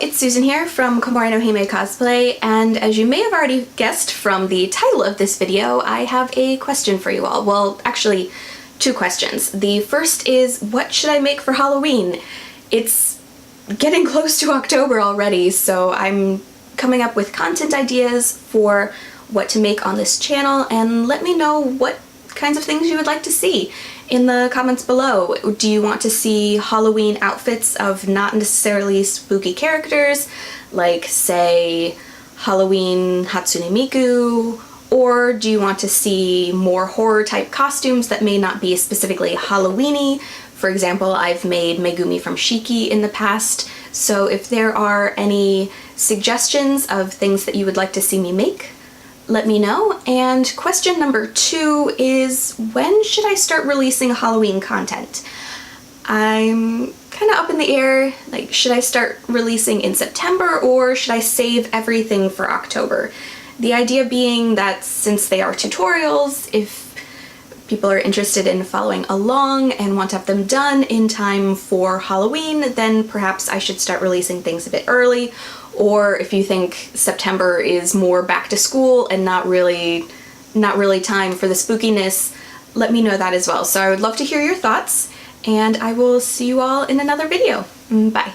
it's Susan here from Komori no Hime Cosplay, and as you may have already guessed from the title of this video, I have a question for you all. Well, actually, two questions. The first is, what should I make for Halloween? It's getting close to October already, so I'm coming up with content ideas for what to make on this channel, and let me know what kinds of things you would like to see in the comments below. Do you want to see Halloween outfits of not necessarily spooky characters, like say Halloween Hatsune Miku, or do you want to see more horror type costumes that may not be specifically Halloween-y? For example, I've made Megumi from Shiki in the past, so if there are any suggestions of things that you would like to see me make, let me know. And question number 2 is, when should I start releasing Halloween content? I'm kind of up in the air, like should I start releasing in September or should I save everything for October? The idea being that since they are tutorials, if people are interested in following along and want to have them done in time for Halloween, then perhaps I should start releasing things a bit early. Or if you think September is more back to school and not really time for the spookiness, let me know that as well. So I would love to hear your thoughts, and I will see you all in another video. Bye.